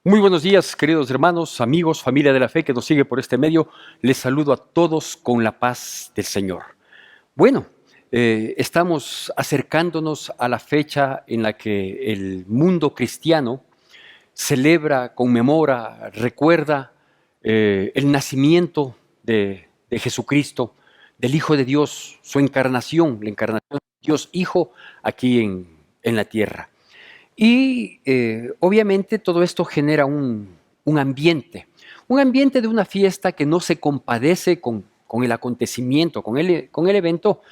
Muy buenos días, queridos hermanos, amigos, familia de la fe que nos sigue por este medio. Les saludo a todos con la paz del Señor. Bueno, estamos acercándonos a la fecha en la que el mundo cristiano celebra, conmemora, recuerda el nacimiento de Jesucristo, del Hijo de Dios, su encarnación, la encarnación de Dios Hijo aquí en la tierra. Y obviamente todo esto genera un ambiente de una fiesta que no se compadece con el acontecimiento, con el evento,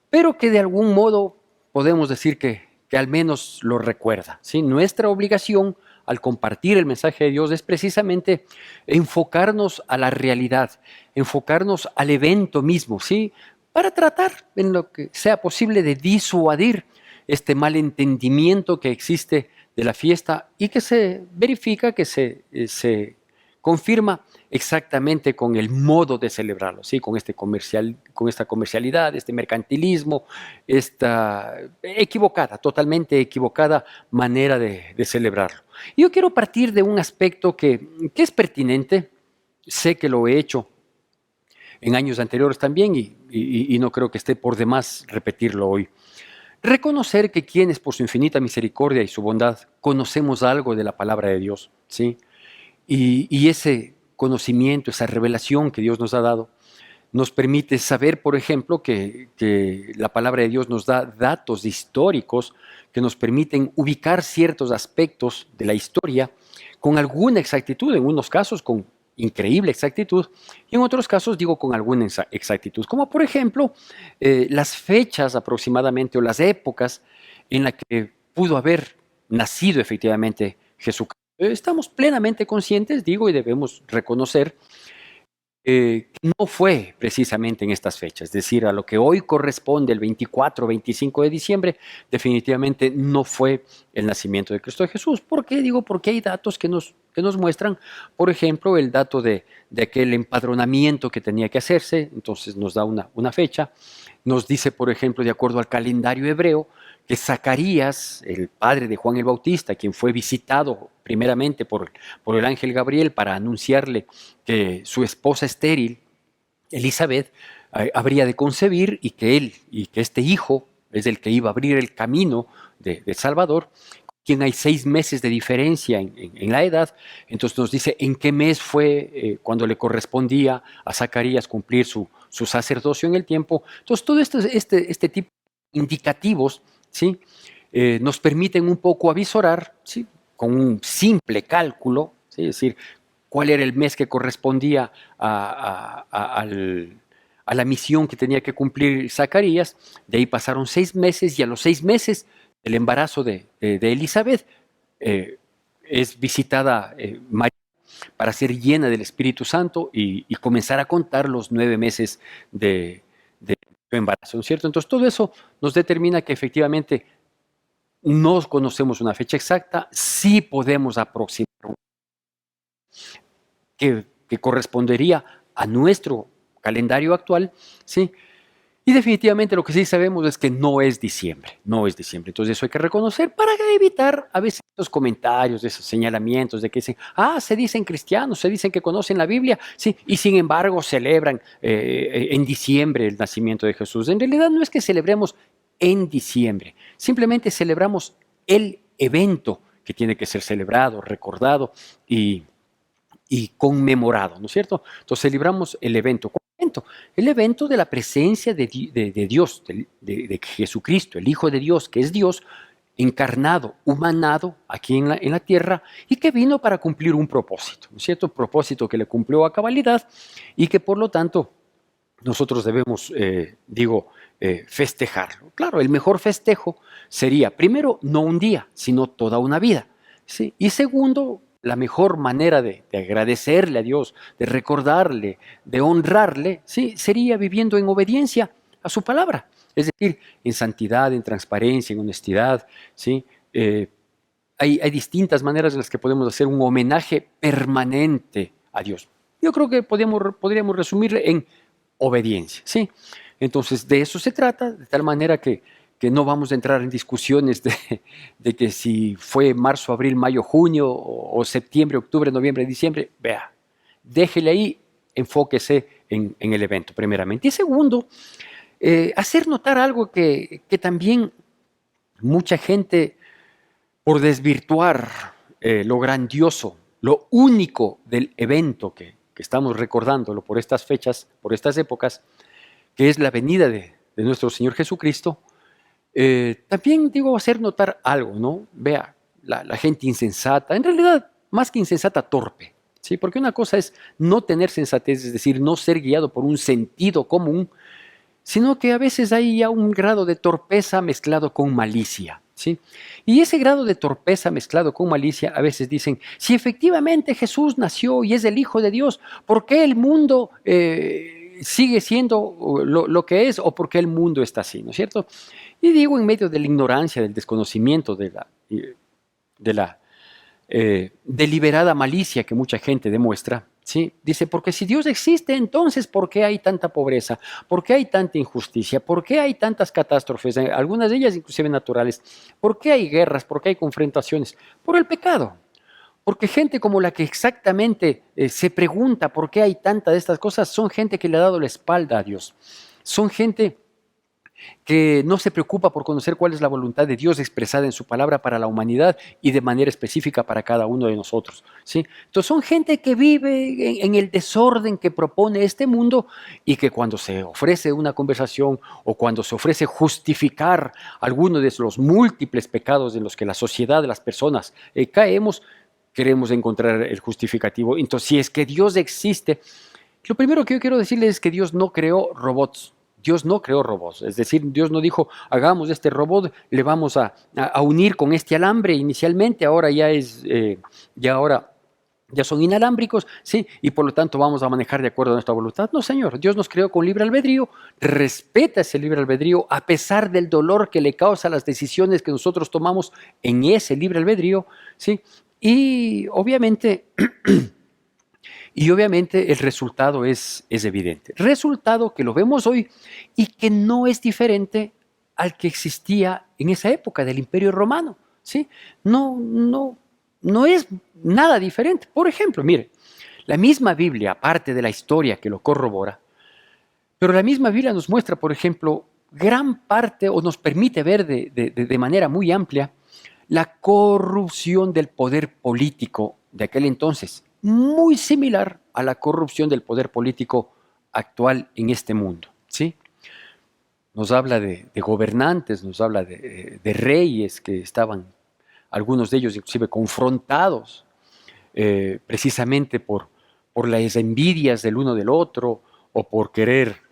pero que de algún modo podemos decir que al menos lo recuerda, ¿sí? Nuestra obligación al compartir el mensaje de Dios es precisamente enfocarnos a la realidad, enfocarnos al evento mismo, ¿sí? Para tratar en lo que sea posible de disuadir este malentendimiento que existe de la fiesta y que se verifica, que se confirma exactamente con el modo de celebrarlo, ¿sí? Con esta comercialidad, este mercantilismo, esta equivocada, totalmente equivocada manera de celebrarlo. Y yo quiero partir de un aspecto que es pertinente, sé que lo he hecho en años anteriores también y no creo que esté por demás repetirlo hoy. Reconocer que quienes por su infinita misericordia y su bondad conocemos algo de la palabra de Dios, ¿sí? Y ese conocimiento, esa revelación que Dios nos ha dado, nos permite saber, por ejemplo, que la palabra de Dios nos da datos históricos que nos permiten ubicar ciertos aspectos de la historia con alguna exactitud, en unos casos con increíble exactitud, y en otros casos digo con alguna exactitud, como por ejemplo las fechas aproximadamente o las épocas en las que pudo haber nacido efectivamente Jesucristo. Estamos plenamente conscientes, digo, y debemos reconocer que no fue precisamente en estas fechas, es decir, a lo que hoy corresponde el 24 o 25 de diciembre, definitivamente no fue el nacimiento de Cristo Jesús. ¿Por qué? Digo, porque hay datos que nos muestran, por ejemplo, el dato de aquel empadronamiento que tenía que hacerse, entonces nos da una fecha, nos dice, por ejemplo, de acuerdo al calendario hebreo, que Zacarías, el padre de Juan el Bautista, quien fue visitado primeramente por el ángel Gabriel para anunciarle que su esposa estéril, Elizabeth, habría de concebir y que este hijo es el que iba a abrir el camino del Salvador, quien hay 6 meses de diferencia en la edad. Entonces nos dice en qué mes fue cuando le correspondía a Zacarías cumplir su sacerdocio en el tiempo. Entonces todo este tipo de indicativos, ¿sí? Nos permiten un poco avisorar, ¿sí? Con un simple cálculo, ¿sí? Es decir, cuál era el mes que correspondía a la misión que tenía que cumplir Zacarías. De ahí pasaron 6 meses y a los 6 meses el embarazo de Elizabeth es visitada María para ser llena del Espíritu Santo y comenzar a contar los 9 meses de su embarazo, ¿no es cierto? Entonces todo eso nos determina que efectivamente no conocemos una fecha exacta, sí podemos aproximar que correspondería a nuestro calendario actual, ¿sí? Y definitivamente lo que sí sabemos es que no es diciembre, no es diciembre. Entonces eso hay que reconocer para evitar a veces esos comentarios, esos señalamientos de que dicen, se dicen cristianos, se dicen que conocen la Biblia, sí, y sin embargo celebran en diciembre el nacimiento de Jesús. En realidad no es que celebremos en diciembre, simplemente celebramos el evento que tiene que ser celebrado, recordado y conmemorado, ¿no es cierto? Entonces celebramos el evento. ¿Cuál evento? El evento de la presencia de Dios, de Jesucristo, el Hijo de Dios, que es Dios, encarnado, humanado aquí en la tierra y que vino para cumplir un propósito, ¿no es cierto? Propósito que le cumplió a cabalidad y que por lo tanto nosotros debemos, festejarlo. Claro, el mejor festejo sería, primero, no un día, sino toda una vida, ¿sí? Y segundo, la mejor manera de agradecerle a Dios, de recordarle, de honrarle, ¿sí? Sería viviendo en obediencia a su palabra, es decir, en santidad, en transparencia, en honestidad, ¿sí? Hay distintas maneras en las que podemos hacer un homenaje permanente a Dios. Yo creo que podríamos resumirle en obediencia, ¿sí? Entonces, de eso se trata, de tal manera que que no vamos a entrar en discusiones de que si fue marzo, abril, mayo, junio, o septiembre, octubre, noviembre, diciembre. Vea, déjele ahí, enfóquese en el evento, primeramente. Y segundo, hacer notar algo que también mucha gente, por desvirtuar lo grandioso, lo único del evento que estamos recordándolo por estas fechas, por estas épocas, que es la venida de nuestro Señor Jesucristo, también digo hacer notar algo, ¿no? Vea, la gente insensata, en realidad más que insensata, torpe, ¿sí? Porque una cosa es no tener sensatez, es decir, no ser guiado por un sentido común, sino que a veces hay ya un grado de torpeza mezclado con malicia, ¿sí? Y ese grado de torpeza mezclado con malicia, a veces dicen, si efectivamente Jesús nació y es el Hijo de Dios, ¿por qué el mundo sigue siendo lo que es, o por qué el mundo está así, ¿no es cierto? Y digo, en medio de la ignorancia, del desconocimiento, de la deliberada malicia que mucha gente demuestra, ¿sí? Dice, porque si Dios existe, entonces ¿por qué hay tanta pobreza? ¿Por qué hay tanta injusticia? ¿Por qué hay tantas catástrofes? Algunas de ellas inclusive naturales. ¿Por qué hay guerras? ¿Por qué hay confrontaciones? Por el pecado. Porque gente como la que exactamente se pregunta por qué hay tanta de estas cosas, son gente que le ha dado la espalda a Dios. Son gente que no se preocupa por conocer cuál es la voluntad de Dios expresada en su palabra para la humanidad y de manera específica para cada uno de nosotros, ¿sí? Entonces son gente que vive en el desorden que propone este mundo, y que cuando se ofrece una conversación o cuando se ofrece justificar alguno de los múltiples pecados en los que la sociedad, las personas caemos, queremos encontrar el justificativo. Entonces, si es que Dios existe, lo primero que yo quiero decirles es que Dios no creó robots. Dios no creó robots, es decir, Dios no dijo, hagamos este robot, le vamos a unir con este alambre inicialmente, ahora ya son inalámbricos, ¿sí? Y por lo tanto vamos a manejar de acuerdo a nuestra voluntad. No, Señor, Dios nos creó con libre albedrío, respeta ese libre albedrío a pesar del dolor que le causa las decisiones que nosotros tomamos en ese libre albedrío, ¿sí? Y obviamente el resultado es evidente. Resultado que lo vemos hoy y que no es diferente al que existía en esa época del Imperio Romano, ¿sí? No es nada diferente. Por ejemplo, mire, la misma Biblia, aparte de la historia que lo corrobora, pero la misma Biblia nos muestra, por ejemplo, gran parte, o nos permite ver de manera muy amplia, la corrupción del poder político de aquel entonces, muy similar a la corrupción del poder político actual en este mundo, ¿sí? Nos habla de gobernantes, nos habla de reyes que estaban, algunos de ellos inclusive confrontados precisamente por las envidias del uno del otro, o por querer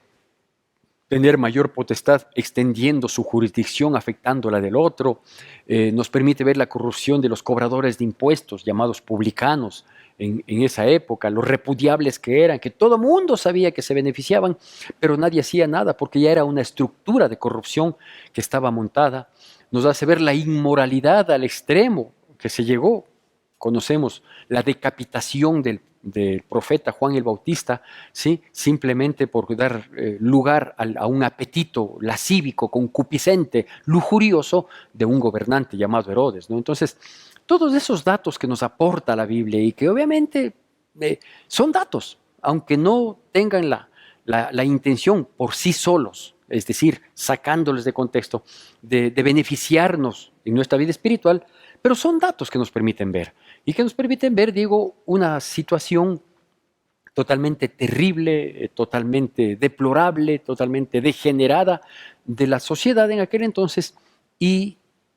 tener mayor potestad extendiendo su jurisdicción, afectando la del otro. Nos permite ver la corrupción de los cobradores de impuestos, llamados publicanos, en esa época, los repudiables que eran, que todo mundo sabía que se beneficiaban, pero nadie hacía nada porque ya era una estructura de corrupción que estaba montada. Nos hace ver la inmoralidad al extremo que se llegó. Conocemos la decapitación del profeta Juan el Bautista, ¿sí? Simplemente por dar lugar a un apetito lascívico, concupiscente, lujurioso de un gobernante llamado Herodes, ¿no? Entonces, todos esos datos que nos aporta la Biblia, y que obviamente son datos, aunque no tengan la intención por sí solos, es decir, sacándoles de contexto, de beneficiarnos en nuestra vida espiritual, pero son datos que nos permiten ver. Y que nos permiten ver, digo, una situación totalmente terrible, totalmente deplorable, totalmente degenerada de la sociedad en aquel entonces, y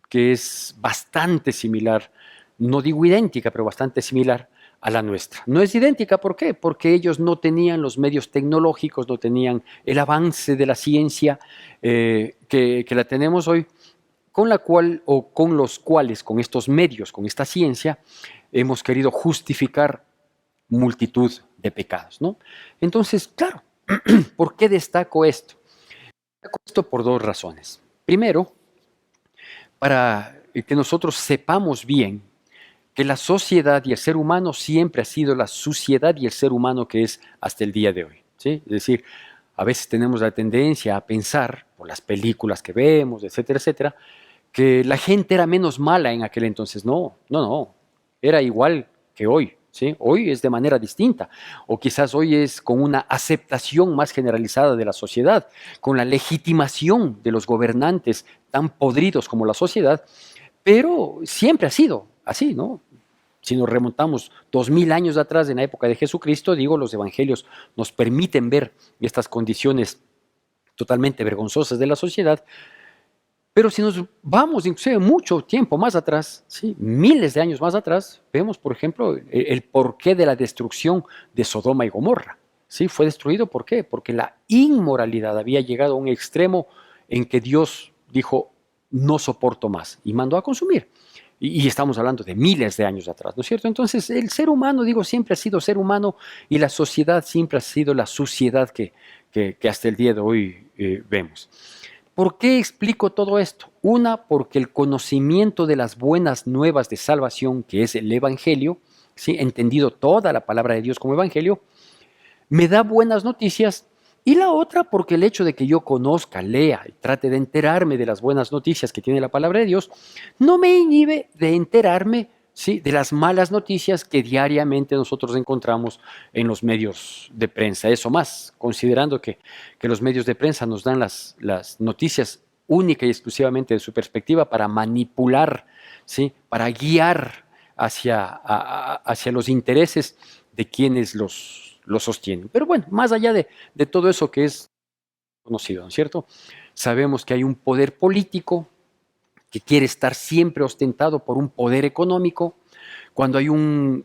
que es bastante similar, no digo idéntica, pero bastante similar a la nuestra. No es idéntica, ¿por qué? Porque ellos no tenían los medios tecnológicos, no tenían el avance de la ciencia que la tenemos hoy, con la cual, o con los cuales, con estos medios, con esta ciencia, hemos querido justificar multitud de pecados, ¿no? Entonces, claro, ¿por qué destaco esto? Destaco esto por dos razones. Primero, para que nosotros sepamos bien que la sociedad y el ser humano siempre ha sido la suciedad y el ser humano que es hasta el día de hoy, ¿sí? Es decir, a veces tenemos la tendencia a pensar, por las películas que vemos, etcétera, etcétera, que la gente era menos mala en aquel entonces. No, no, no. Era igual que hoy. ¿Sí? Hoy es de manera distinta, o quizás hoy es con una aceptación más generalizada de la sociedad, con la legitimación de los gobernantes tan podridos como la sociedad, pero siempre ha sido así, ¿no? Si nos remontamos 2000 años atrás, en la época de Jesucristo, digo, los evangelios nos permiten ver estas condiciones totalmente vergonzosas de la sociedad. Pero si nos vamos inclusive mucho tiempo más atrás, ¿sí? Miles de años más atrás, vemos, por ejemplo, el porqué de la destrucción de Sodoma y Gomorra. ¿Sí? Fue destruido, ¿por qué? Porque la inmoralidad había llegado a un extremo en que Dios dijo, no soporto más, y mandó a consumir. Y estamos hablando de miles de años atrás, ¿no es cierto? Entonces, el ser humano, digo, siempre ha sido ser humano, y la sociedad siempre ha sido la suciedad que hasta el día de hoy vemos. ¿Por qué explico todo esto? Una, porque el conocimiento de las buenas nuevas de salvación, que es el Evangelio, ¿sí? Entendido toda la palabra de Dios como Evangelio, me da buenas noticias. Y la otra, porque el hecho de que yo conozca, lea y trate de enterarme de las buenas noticias que tiene la palabra de Dios, no me inhibe de enterarme, ¿sí? De las malas noticias que diariamente nosotros encontramos en los medios de prensa. Eso más, considerando que los medios de prensa nos dan las noticias única y exclusivamente de su perspectiva para manipular, ¿sí? Para guiar hacia los intereses de quienes lo sostienen. Pero bueno, más allá de todo eso que es conocido, ¿no es cierto? Sabemos que hay un poder político que quiere estar siempre ostentado por un poder económico. Cuando hay un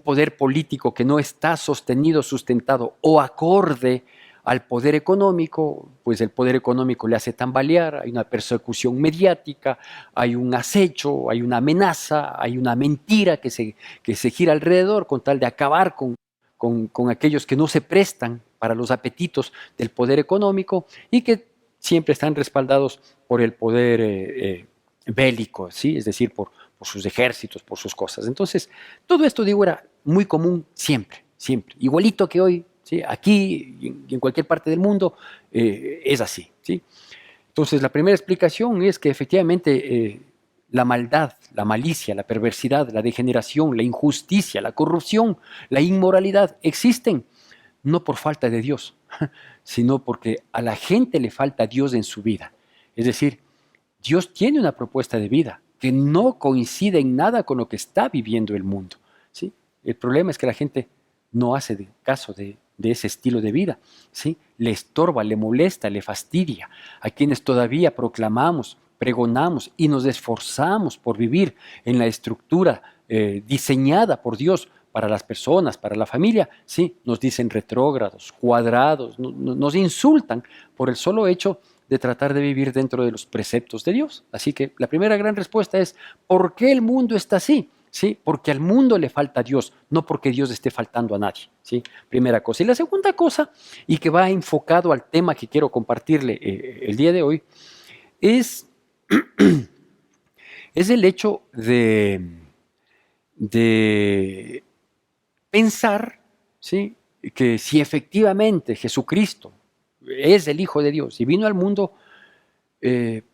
poder político que no está sostenido, sustentado o acorde al poder económico, pues el poder económico le hace tambalear, hay una persecución mediática, hay un acecho, hay una amenaza, hay una mentira que se gira alrededor con tal de acabar con aquellos que no se prestan para los apetitos del poder económico y que siempre están respaldados por el poder bélico, ¿sí? Es decir, por sus ejércitos, por sus cosas. Entonces, todo esto, digo, era muy común siempre, siempre. Igualito que hoy, ¿sí? Aquí y en cualquier parte del mundo es así, ¿sí? Entonces, la primera explicación es que efectivamente la maldad, la malicia, la perversidad, la degeneración, la injusticia, la corrupción, la inmoralidad existen no por falta de Dios, sino porque a la gente le falta Dios en su vida. Es decir, Dios tiene una propuesta de vida que no coincide en nada con lo que está viviendo el mundo, ¿sí? El problema es que la gente no hace caso de ese estilo de vida, ¿sí? Le estorba, le molesta, le fastidia. A quienes todavía proclamamos, pregonamos y nos esforzamos por vivir en la estructura diseñada por Dios para las personas, para la familia, sí, nos dicen retrógrados, cuadrados, nos insultan por el solo hecho de tratar de vivir dentro de los preceptos de Dios. Así que la primera gran respuesta es, ¿por qué el mundo está así? ¿Sí? Porque al mundo le falta a Dios, no porque Dios esté faltando a nadie, ¿sí? Primera cosa. Y la segunda cosa, y que va enfocado al tema que quiero compartirle el día de hoy, es, es el hecho de pensar, ¿sí? Que si efectivamente Jesucristo es el Hijo de Dios y vino al mundo,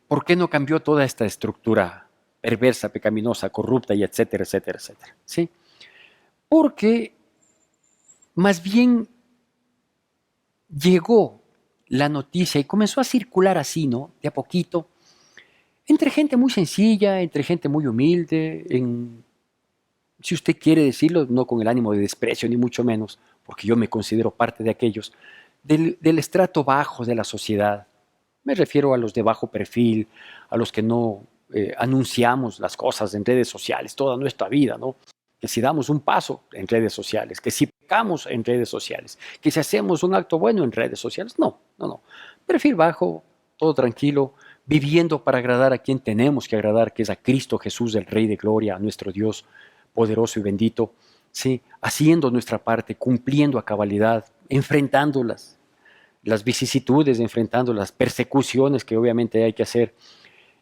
¿por qué no cambió toda esta estructura perversa, pecaminosa, corrupta y etcétera, etcétera, etcétera? ¿Sí? Porque más bien llegó la noticia y comenzó a circular así, ¿no? De a poquito, entre gente muy sencilla, entre gente muy humilde, si usted quiere decirlo, no con el ánimo de desprecio, ni mucho menos, porque yo me considero parte de aquellos, del estrato bajo de la sociedad. Me refiero a los de bajo perfil, a los que no anunciamos las cosas en redes sociales toda nuestra vida, ¿no? Que si damos un paso en redes sociales, que si pecamos en redes sociales, que si hacemos un acto bueno en redes sociales. No, no, no. Perfil bajo, todo tranquilo, viviendo para agradar a quien tenemos que agradar, que es a Cristo Jesús, el Rey de Gloria, a nuestro Dios poderoso y bendito, ¿sí? Haciendo nuestra parte, cumpliendo a cabalidad, enfrentando las vicisitudes, enfrentando las persecuciones que obviamente hay que hacer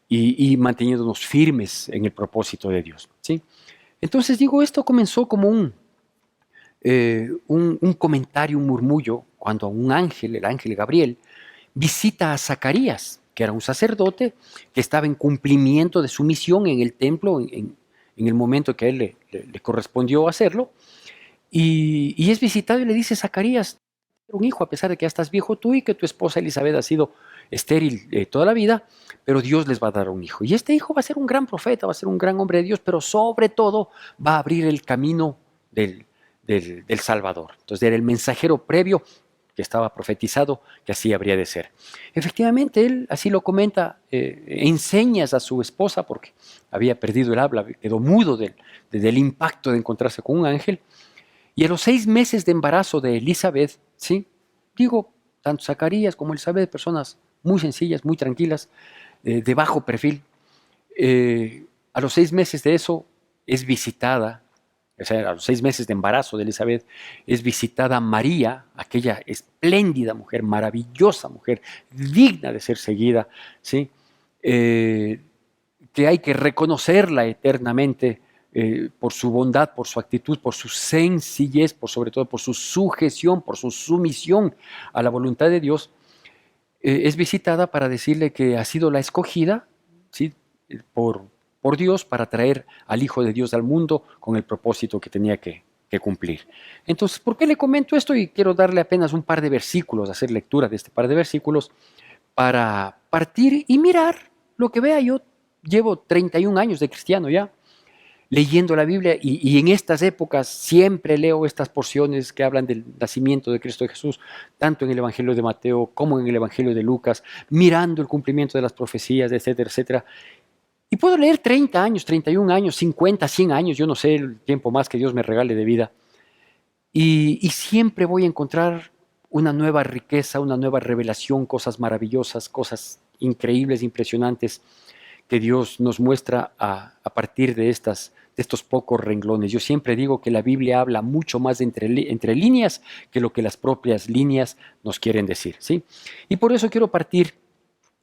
y manteniéndonos firmes en el propósito de Dios, ¿sí? Entonces digo, esto comenzó como un comentario, un murmullo, cuando a un ángel, el ángel Gabriel, visita a Zacarías, que era un sacerdote que estaba en cumplimiento de su misión en el templo en el momento que a él le correspondió hacerlo. Y es visitado y le dice: Zacarías, un hijo, a pesar de que ya estás viejo tú y que tu esposa Elizabeth ha sido estéril toda la vida, pero Dios les va a dar un hijo. Y este hijo va a ser un gran profeta, va a ser un gran hombre de Dios, pero sobre todo va a abrir el camino del Salvador. Entonces era el mensajero previo que estaba profetizado que así habría de ser. Efectivamente, él así lo comenta, enseñas a su esposa, porque había perdido el habla, quedó mudo del impacto de encontrarse con un ángel. Y a los 6 meses de embarazo de Elizabeth, ¿sí? Digo, tanto Zacarías como Elizabeth, personas muy sencillas, muy tranquilas, de bajo perfil. A los 6 meses de eso es visitada, o sea, a los 6 meses de embarazo de Elizabeth, es visitada María, aquella espléndida mujer, maravillosa mujer, digna de ser seguida, ¿sí? Que hay que reconocerla eternamente por su bondad, por su actitud, por su sencillez, sobre todo por su sujeción, por su sumisión a la voluntad de Dios. Es visitada para decirle que ha sido la escogida, ¿sí? por Dios para traer al Hijo de Dios al mundo con el propósito que tenía que cumplir. Entonces, ¿por qué le comento esto? Y quiero darle apenas un par de versículos, hacer lectura de este par de versículos, para partir y mirar lo que vea. Yo llevo 31 años de cristiano ya, leyendo la Biblia, y en estas épocas siempre leo estas porciones que hablan del nacimiento de Cristo Jesús, tanto en el Evangelio de Mateo como en el Evangelio de Lucas, mirando el cumplimiento de las profecías, etcétera, etcétera. Y puedo leer 30 años, 31 años, 50, 100 años, yo no sé el tiempo más que Dios me regale de vida. Y siempre voy a encontrar una nueva riqueza, una nueva revelación, cosas maravillosas, cosas increíbles, impresionantes, que Dios nos muestra a partir de estos pocos renglones. Yo siempre digo que la Biblia habla mucho más entre líneas que lo que las propias líneas nos quieren decir, ¿sí? Y por eso quiero partir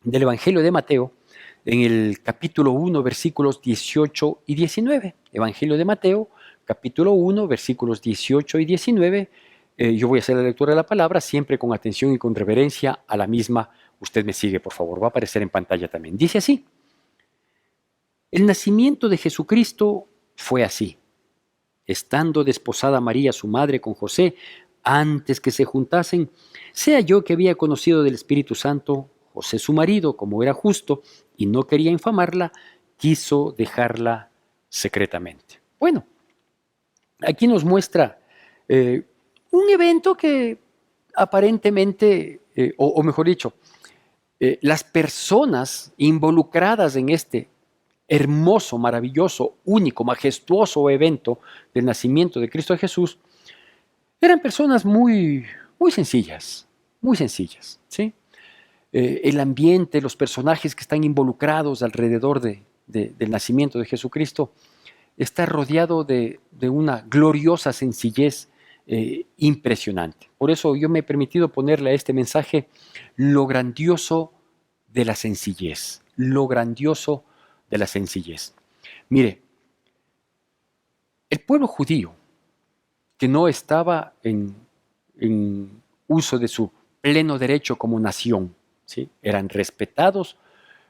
del Evangelio de Mateo, en el capítulo 1, versículos 18 y 19. Evangelio de Mateo, capítulo 1, versículos 18 y 19. Yo voy a hacer la lectura de la palabra, siempre con atención y con reverencia a la misma. Usted me sigue, por favor, va a aparecer en pantalla también. Dice así: el nacimiento de Jesucristo fue así. Estando desposada María, su madre, con José, antes que se juntasen, sea yo que había conocido del Espíritu Santo, José su marido, como era justo y no quería infamarla, quiso dejarla secretamente. Bueno, aquí nos muestra un evento que aparentemente, o mejor dicho, las personas involucradas en este hermoso, maravilloso, único, majestuoso evento del nacimiento de Cristo Jesús, eran personas muy, muy sencillas, ¿sí? El ambiente, los personajes que están involucrados alrededor del nacimiento de Jesucristo, está rodeado de una gloriosa sencillez impresionante. Por eso yo me he permitido ponerle a este mensaje lo grandioso de la sencillez, lo grandioso de la sencillez. Mire, el pueblo judío, que no estaba en uso de su pleno derecho como nación, ¿sí? Eran respetados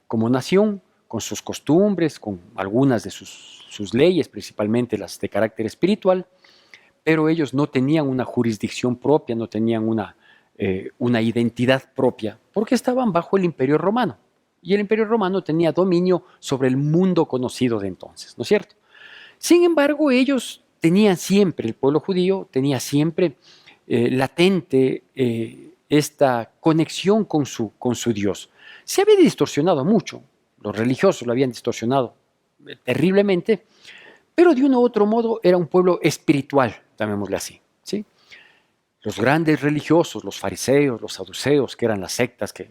como nación, con sus costumbres, con algunas de sus leyes, principalmente las de carácter espiritual, pero ellos no tenían una jurisdicción propia, no tenían una identidad propia, porque estaban bajo el Imperio Romano. Y el Imperio Romano tenía dominio sobre el mundo conocido de entonces, ¿no es cierto? Sin embargo, ellos tenían siempre, el pueblo judío tenía siempre latente esta conexión con su Dios. Se había distorsionado mucho, los religiosos lo habían distorsionado terriblemente, pero de uno u otro modo era un pueblo espiritual, llamémosle así, ¿sí? Los grandes religiosos, los fariseos, los saduceos, que eran las sectas que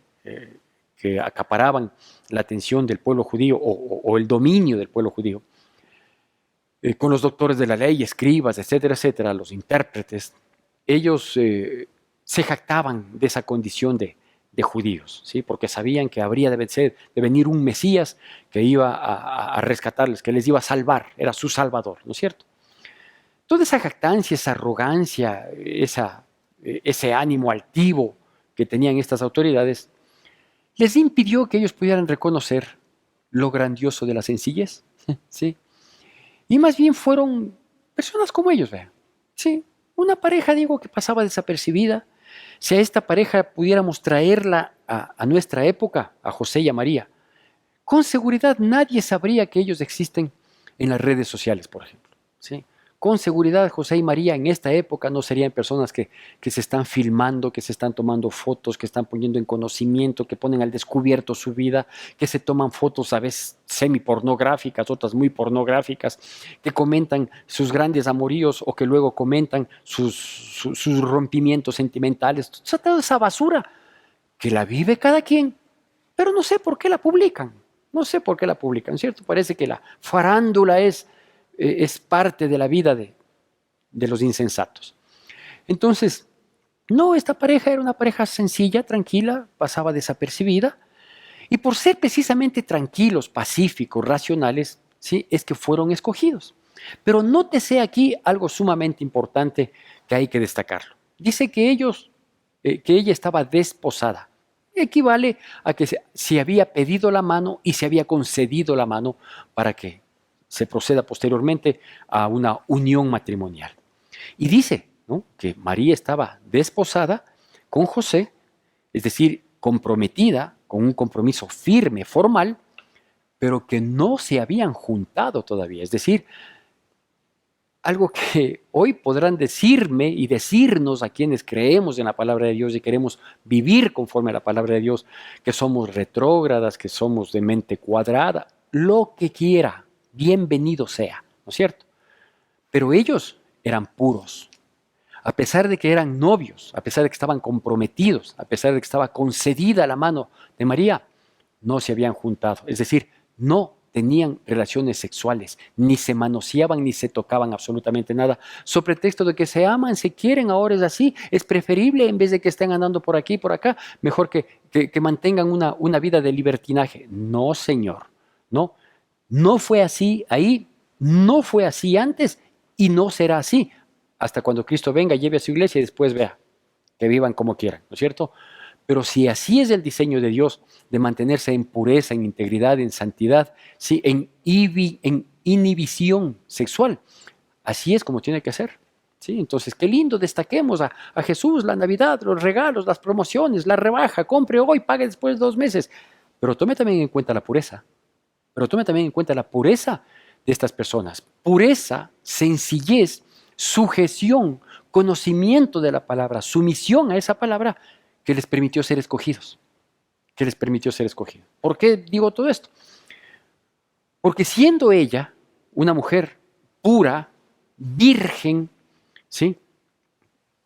acaparaban la atención del pueblo judío o el dominio del pueblo judío, con los doctores de la ley, escribas, etcétera, etcétera, los intérpretes, ellos se jactaban de esa condición de judíos, ¿sí? Porque sabían que habría de venir un Mesías que iba a rescatarles, que les iba a salvar, era su salvador, ¿no es cierto? Toda esa jactancia, esa arrogancia, ese ánimo altivo que tenían estas autoridades, les impidió que ellos pudieran reconocer lo grandioso de la sencillez. ¿Sí? Y más bien fueron personas como ellos, vean. Sí, una pareja, digo, que pasaba desapercibida. Si a esta pareja pudiéramos traerla a nuestra época, a José y a María, con seguridad nadie sabría que ellos existen en las redes sociales, por ejemplo. ¿Sí? Con seguridad José y María en esta época no serían personas que se están filmando, que se están tomando fotos, que están poniendo en conocimiento, que ponen al descubierto su vida, que se toman fotos a veces semi-pornográficas, otras muy pornográficas, que comentan sus grandes amoríos o que luego comentan sus rompimientos sentimentales. O sea, toda esa basura que la vive cada quien, pero no sé por qué la publican. No sé por qué la publican, ¿cierto? Parece que la farándula es parte de la vida de los insensatos. Entonces, no, esta pareja era una pareja sencilla, tranquila, pasaba desapercibida, y por ser precisamente tranquilos, pacíficos, racionales, ¿sí? Es que fueron escogidos. Pero nótese aquí algo sumamente importante que hay que destacarlo. Dice que que ella estaba desposada. Equivale a que se había pedido la mano y se había concedido la mano para que se proceda posteriormente a una unión matrimonial. Y dice, ¿no?, que María estaba desposada con José, es decir, comprometida con un compromiso firme, formal, pero que no se habían juntado todavía. Es decir, algo que hoy podrán decirme y decirnos a quienes creemos en la palabra de Dios y queremos vivir conforme a la palabra de Dios, que somos retrógradas, que somos de mente cuadrada, lo que quiera, bienvenido sea, ¿no es cierto? Pero ellos eran puros. A pesar de que eran novios, a pesar de que estaban comprometidos, a pesar de que estaba concedida la mano de María, no se habían juntado. Es decir, no tenían relaciones sexuales, ni se manoseaban, ni se tocaban absolutamente nada. Sobre pretexto de que se aman, se quieren, ahora es así, es preferible en vez de que estén andando por aquí, por acá, mejor que mantengan una vida de libertinaje. No, señor, no. No fue así ahí, no fue así antes y no será así hasta cuando Cristo venga, lleve a su iglesia y después vea, que vivan como quieran, ¿no es cierto? Pero si así es el diseño de Dios, de mantenerse en pureza, en integridad, en santidad, ¿sí?, en inhibición sexual, así es como tiene que ser. ¿Sí? Entonces, qué lindo, destaquemos a Jesús, la Navidad, los regalos, las promociones, la rebaja, compre hoy, pague después de 2 meses. Pero tome también en cuenta la pureza. Pero tome también en cuenta la pureza de estas personas. Pureza, sencillez, sujeción, conocimiento de la palabra, sumisión a esa palabra que les permitió ser escogidos. Que les permitió ser escogidos. ¿Por qué digo todo esto? Porque siendo ella una mujer pura, virgen, ¿sí?,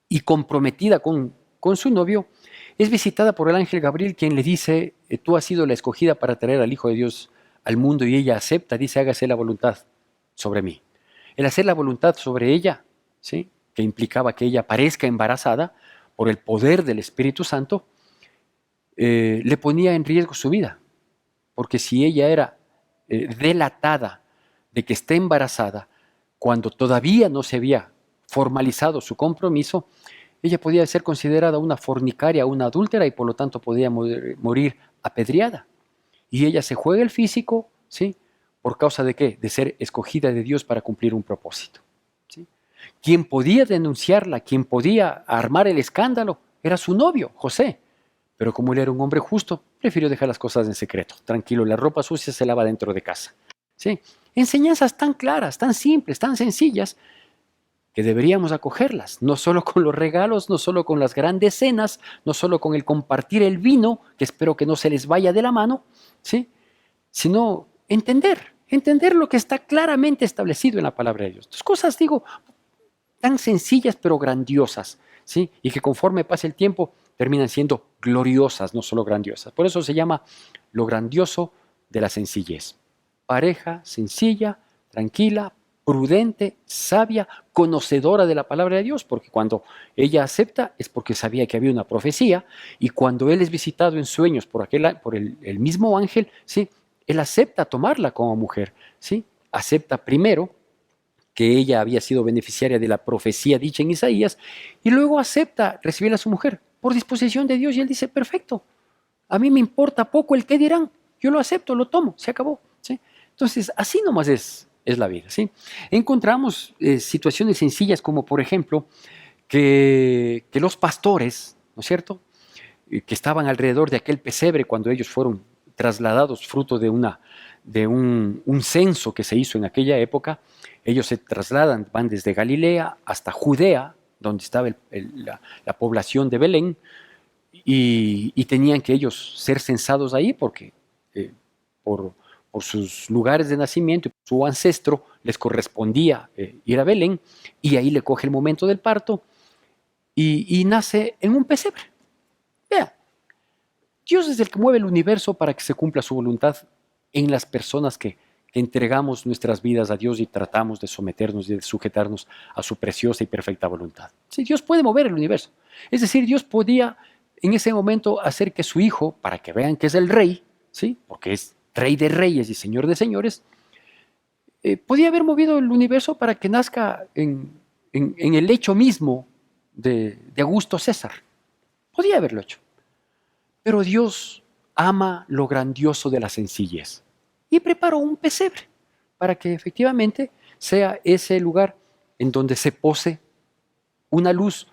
y comprometida con su novio, es visitada por el ángel Gabriel, quien le dice, tú has sido la escogida para traer al Hijo de Dios al mundo, y ella acepta, dice, hágase la voluntad sobre mí. El hacer la voluntad sobre ella, ¿sí?, que implicaba que ella parezca embarazada por el poder del Espíritu Santo, le ponía en riesgo su vida, porque si ella era delatada de que esté embarazada cuando todavía no se había formalizado su compromiso, ella podía ser considerada una fornicaria, una adúltera, y por lo tanto podía morir apedreada. Y ella se juega el físico, ¿sí?, ¿por causa de qué? De ser escogida de Dios para cumplir un propósito. ¿Sí? Quien podía denunciarla, quien podía armar el escándalo, era su novio, José. Pero como él era un hombre justo, prefirió dejar las cosas en secreto. Tranquilo, la ropa sucia se lava dentro de casa. ¿Sí? Enseñanzas tan claras, tan simples, tan sencillas, que deberíamos acogerlas, no solo con los regalos, no solo con las grandes cenas, no solo con el compartir el vino, que espero que no se les vaya de la mano, ¿sí?, sino entender lo que está claramente establecido en la palabra de Dios. Entonces, cosas, digo, tan sencillas pero grandiosas, ¿sí?, y que conforme pase el tiempo terminan siendo gloriosas, no solo grandiosas. Por eso se llama lo grandioso de la sencillez. Pareja sencilla, tranquila, prudente, sabia, conocedora de la palabra de Dios, porque cuando ella acepta es porque sabía que había una profecía, y cuando él es visitado en sueños por el mismo ángel, ¿sí?, él acepta tomarla como mujer, ¿sí?, acepta primero que ella había sido beneficiaria de la profecía dicha en Isaías, y luego acepta recibirla a su mujer por disposición de Dios, y él dice, perfecto, A mí me importa poco el qué dirán. Yo lo acepto, lo tomo, se acabó. ¿Sí? Entonces, así nomás es la vida. ¿Sí? Encontramos situaciones sencillas como, por ejemplo, que los pastores, ¿no es cierto?, que estaban alrededor de aquel pesebre cuando ellos fueron trasladados fruto de un censo que se hizo en aquella época. Ellos se trasladan, van desde Galilea hasta Judea, donde estaba la población de Belén, y tenían que ellos ser censados ahí porque eh, por, por sus lugares de nacimiento y por su ancestro les correspondía ir a Belén, y ahí le coge el momento del parto y nace en un pesebre. Vea, Dios es el que mueve el universo para que se cumpla su voluntad en las personas que entregamos nuestras vidas a Dios y tratamos de someternos y de sujetarnos a su preciosa y perfecta voluntad. Sí, Dios puede mover el universo. Es decir, Dios podía en ese momento hacer que su Hijo, para que vean que es el Rey, ¿sí?, porque es Rey de Reyes y Señor de Señores, podía haber movido el universo para que nazca en el lecho mismo de Augusto César. Podía haberlo hecho. Pero Dios ama lo grandioso de la sencillez y preparó un pesebre para que efectivamente sea ese lugar en donde se pose una luz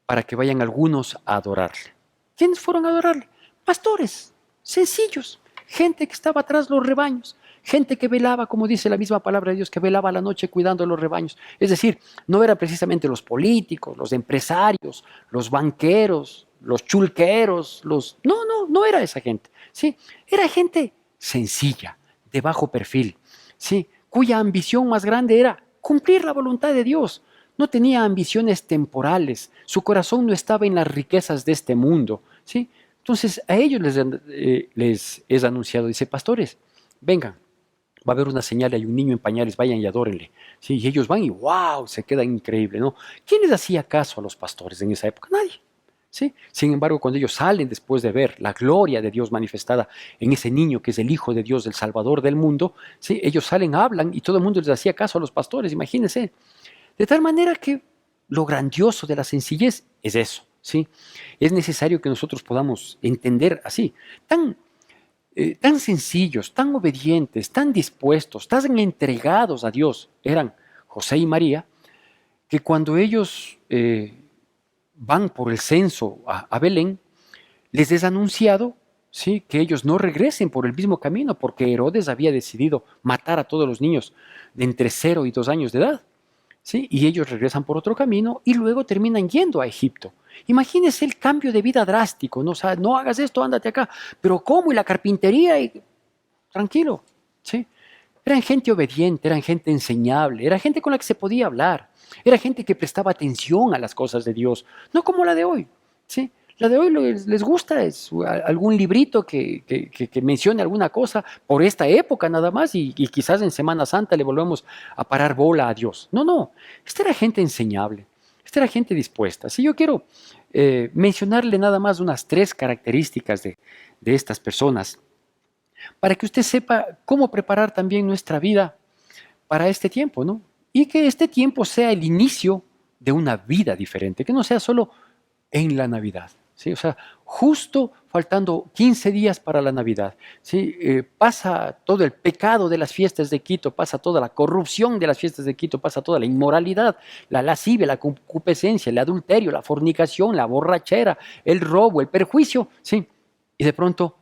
para que vayan algunos a adorarle. ¿Quiénes fueron a adorarle? Pastores, sencillos, gente que estaba atrás de los rebaños, gente que velaba, como dice la misma palabra de Dios, que velaba la noche cuidando los rebaños. Es decir, no eran precisamente los políticos, los empresarios, los banqueros, los chulqueros, no era esa gente, ¿sí? Era gente sencilla, de bajo perfil, ¿sí?, cuya ambición más grande era cumplir la voluntad de Dios. No tenía ambiciones temporales, su corazón no estaba en las riquezas de este mundo, ¿sí? Entonces a ellos les es anunciado, dice, pastores, vengan, va a haber una señal, hay un niño en pañales, vayan y adórenle, ¿sí? Y ellos van y wow, se queda increíble, ¿no? ¿Quién les hacía caso a los pastores en esa época? Nadie. ¿Sí? Sin embargo, cuando ellos salen después de ver la gloria de Dios manifestada en ese niño que es el Hijo de Dios, el Salvador del mundo, ¿sí?, ellos salen, hablan y todo el mundo les hacía caso a los pastores, imagínense. De tal manera que lo grandioso de la sencillez es eso, ¿sí? Es necesario que nosotros podamos entender así, tan sencillos, tan obedientes, tan dispuestos, tan entregados a Dios, eran José y María, que cuando ellos van por el censo a Belén, les es anunciado, ¿sí?, que ellos no regresen por el mismo camino, porque Herodes había decidido matar a todos los niños de entre 0 y 2 años de edad. ¿Sí? Y ellos regresan por otro camino y luego terminan yendo a Egipto. Imagínense el cambio de vida drástico, ¿no? O sea, no hagas esto, ándate acá. Pero ¿cómo? Y la carpintería, tranquilo, ¿sí? Eran gente obediente, eran gente enseñable, era gente con la que se podía hablar, era gente que prestaba atención a las cosas de Dios, no como la de hoy, ¿sí? La de hoy les gusta es algún librito que mencione alguna cosa por esta época nada más y quizás en Semana Santa le volvemos a parar bola a Dios. No, esta era gente enseñable, esta era gente dispuesta. Si yo quiero mencionarle nada más unas 3 características de estas personas, para que usted sepa cómo preparar también nuestra vida para este tiempo, ¿no? Y que este tiempo sea el inicio de una vida diferente, que no sea solo en la Navidad, ¿sí? O sea, justo faltando 15 días para la Navidad, ¿sí? Pasa todo el pecado de las fiestas de Quito, pasa toda la corrupción de las fiestas de Quito, pasa toda la inmoralidad, la lascivia, la concupiscencia, el adulterio, la fornicación, la borrachera, el robo, el perjuicio, ¿sí? Y de pronto,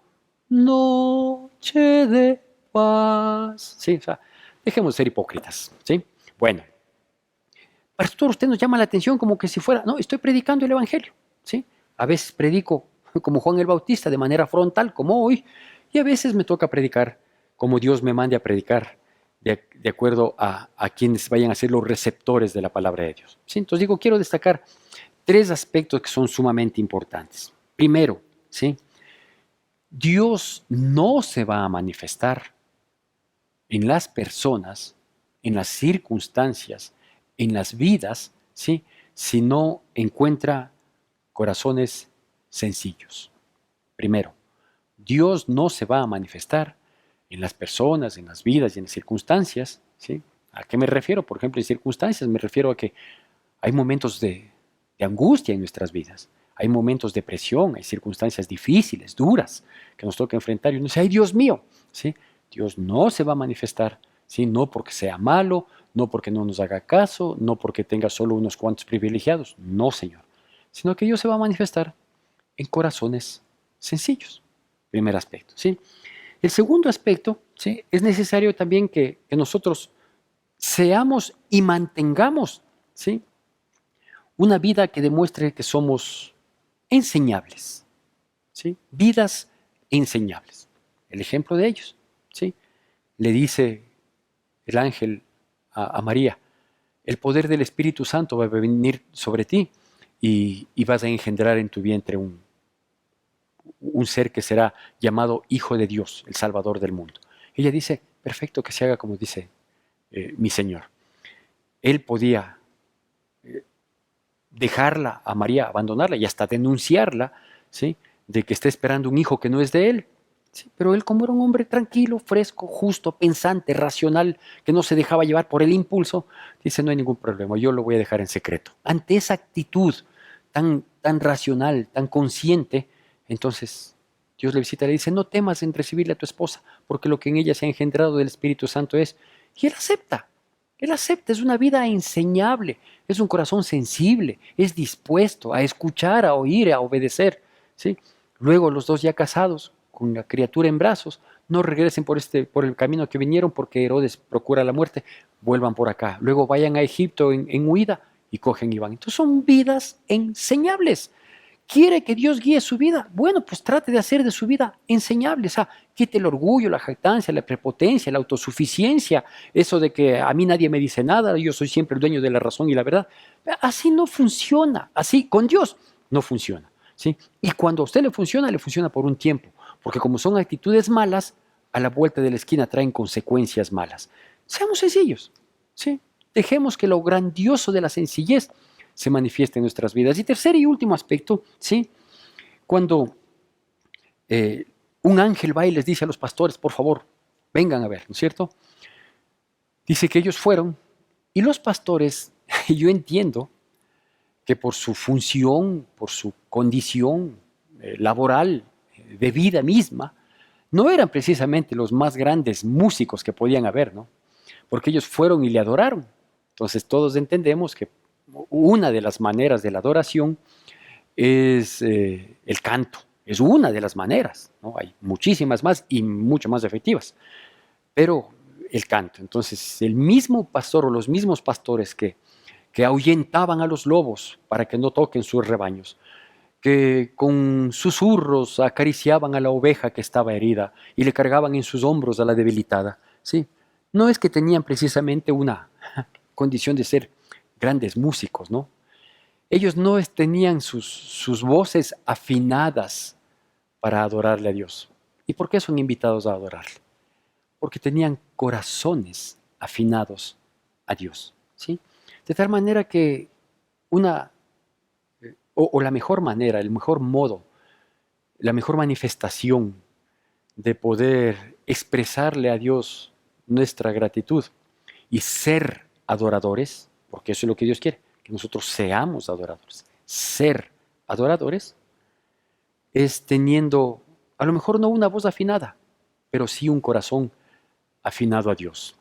noche de paz, ¿sí? O sea, dejemos de ser hipócritas, ¿sí? Bueno, pastor, usted nos llama la atención como que si fuera, no, estoy predicando el Evangelio, ¿sí? A veces predico como Juan el Bautista de manera frontal, como hoy, y a veces me toca predicar como Dios me mande a predicar, de acuerdo a quienes vayan a ser los receptores de la palabra de Dios, ¿sí? Entonces digo, quiero destacar 3 aspectos que son sumamente importantes. Primero, ¿sí?, Dios no se va a manifestar en las personas, en las circunstancias, en las vidas, ¿sí?, si no encuentra corazones sencillos. Primero, Dios no se va a manifestar en las personas, en las vidas y en las circunstancias, ¿sí? ¿A qué me refiero? Por ejemplo, en circunstancias me refiero a que hay momentos de angustia en nuestras vidas. hay momentos de presión, hay circunstancias difíciles, duras, que nos toca enfrentar y uno dice, ¡ay, Dios mío! ¿Sí? Dios no se va a manifestar, ¿sí? No porque sea malo, no porque no nos haga caso, no porque tenga solo unos cuantos privilegiados, no, Señor, sino que Dios se va a manifestar en corazones sencillos. Primer aspecto, ¿sí? El segundo aspecto, ¿sí? Es necesario también que nosotros seamos y mantengamos, ¿sí? Una vida que demuestre que somos enseñables, ¿sí? Vidas enseñables. El ejemplo de ellos, ¿sí? Le dice el ángel a María, el poder del Espíritu Santo va a venir sobre ti y vas a engendrar en tu vientre un ser que será llamado Hijo de Dios, el Salvador del mundo. Ella dice, perfecto, que se haga como dice mi Señor. Él podía dejarla a María, abandonarla y hasta denunciarla, ¿sí? De que está esperando un hijo que no es de él. ¿Sí? Pero él, como era un hombre tranquilo, fresco, justo, pensante, racional, que no se dejaba llevar por el impulso, dice, no hay ningún problema, yo lo voy a dejar en secreto. Ante esa actitud tan racional, tan consciente, entonces Dios le visita y le dice, no temas en recibirle a tu esposa, porque lo que en ella se ha engendrado del Espíritu Santo es, y él acepta. Él acepta, es una vida enseñable, es un corazón sensible, es dispuesto a escuchar, a oír, a obedecer, ¿sí? Luego los dos ya casados, con la criatura en brazos, no regresen por el camino que vinieron porque Herodes procura la muerte, vuelvan por acá. Luego vayan a Egipto en huida y cogen y van. Entonces son vidas enseñables. ¿Quiere que Dios guíe su vida? Bueno, pues trate de hacer de su vida enseñable. O sea, quite el orgullo, la jactancia, la prepotencia, la autosuficiencia, eso de que a mí nadie me dice nada, yo soy siempre el dueño de la razón y la verdad. Así no funciona, así con Dios no funciona, ¿sí? Y cuando a usted le funciona por un tiempo, porque como son actitudes malas, a la vuelta de la esquina traen consecuencias malas. Seamos sencillos, ¿sí? Dejemos que lo grandioso de la sencillez se manifiesta en nuestras vidas. Y tercer y último aspecto, ¿sí? Cuando un ángel va y les dice a los pastores, por favor, vengan a ver, ¿no es cierto? Dice que ellos fueron y los pastores, yo entiendo que por su función, por su condición laboral, de vida misma, no eran precisamente los más grandes músicos que podían haber, ¿no? Porque ellos fueron y le adoraron. Entonces todos entendemos que una de las maneras de la adoración es el canto. Es una de las maneras, ¿no? Hay muchísimas más y mucho más efectivas. Pero el canto. Entonces, el mismo pastor o los mismos pastores que ahuyentaban a los lobos para que no toquen sus rebaños, que con susurros acariciaban a la oveja que estaba herida y le cargaban en sus hombros a la debilitada, ¿sí? No es que tenían precisamente una condición de ser grandes músicos, ¿no? Ellos no tenían sus voces afinadas para adorarle a Dios. ¿Y por qué son invitados a adorarle? Porque tenían corazones afinados a Dios, ¿sí? De tal manera que una, o la mejor manera, el mejor modo, la mejor manifestación de poder expresarle a Dios nuestra gratitud y ser adoradores, porque eso es lo que Dios quiere, que nosotros seamos adoradores. Ser adoradores es teniendo, a lo mejor no una voz afinada, pero sí un corazón afinado a Dios.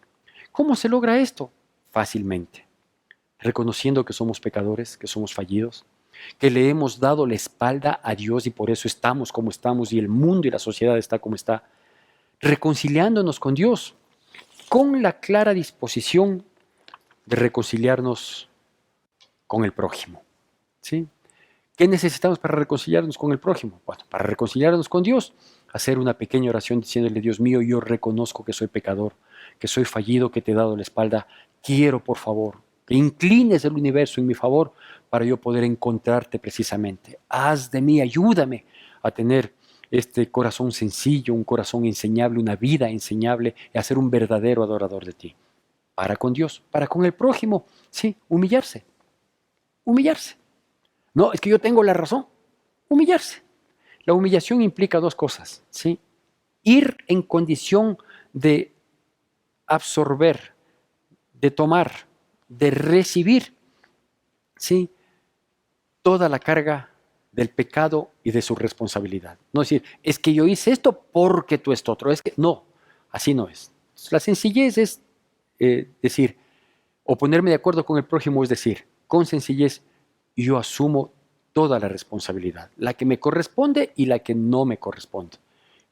¿Cómo se logra esto? Fácilmente, reconociendo que somos pecadores, que somos fallidos, que le hemos dado la espalda a Dios y por eso estamos como estamos y el mundo y la sociedad está como está, reconciliándonos con Dios, con la clara disposición de reconciliarnos con el prójimo, ¿sí? ¿Qué necesitamos para reconciliarnos con el prójimo? Bueno, para reconciliarnos con Dios, hacer una pequeña oración diciéndole, Dios mío, yo reconozco que soy pecador, que soy fallido, que te he dado la espalda. Quiero, por favor, que inclines el universo en mi favor para yo poder encontrarte precisamente. Haz de mí, ayúdame a tener este corazón sencillo, un corazón enseñable, una vida enseñable y a ser un verdadero adorador de ti. Para con Dios, para con el prójimo, sí, humillarse, humillarse. No, es que yo tengo la razón. Humillarse. La humillación implica dos cosas, ¿sí? Ir en condición de absorber, de tomar, de recibir, ¿sí? Toda la carga del pecado y de su responsabilidad. No decir, es que yo hice esto porque tú esto otro. Es que no, así no es. La sencillez es decir, o ponerme de acuerdo con el prójimo, es decir, con sencillez, yo asumo toda la responsabilidad, la que me corresponde y la que no me corresponde.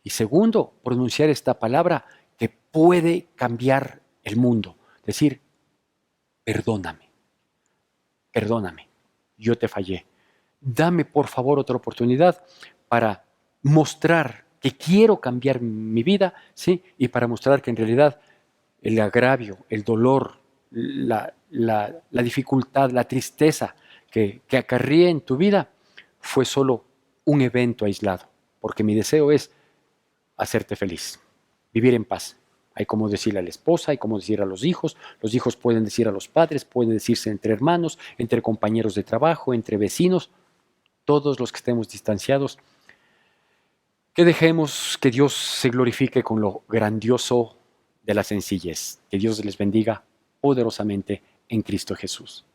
Y segundo, pronunciar esta palabra que puede cambiar el mundo. Decir, perdóname, perdóname, yo te fallé. Dame por favor otra oportunidad para mostrar que quiero cambiar mi vida, ¿sí? Y para mostrar que en realidad el agravio, el dolor, la dificultad, la tristeza que acarrié en tu vida fue solo un evento aislado, porque mi deseo es hacerte feliz, vivir en paz. Hay como decirle a la esposa, hay como decir a los hijos pueden decir a los padres, pueden decirse entre hermanos, entre compañeros de trabajo, entre vecinos, todos los que estemos distanciados, que dejemos que Dios se glorifique con lo grandioso de la sencillez. Que Dios les bendiga poderosamente en Cristo Jesús.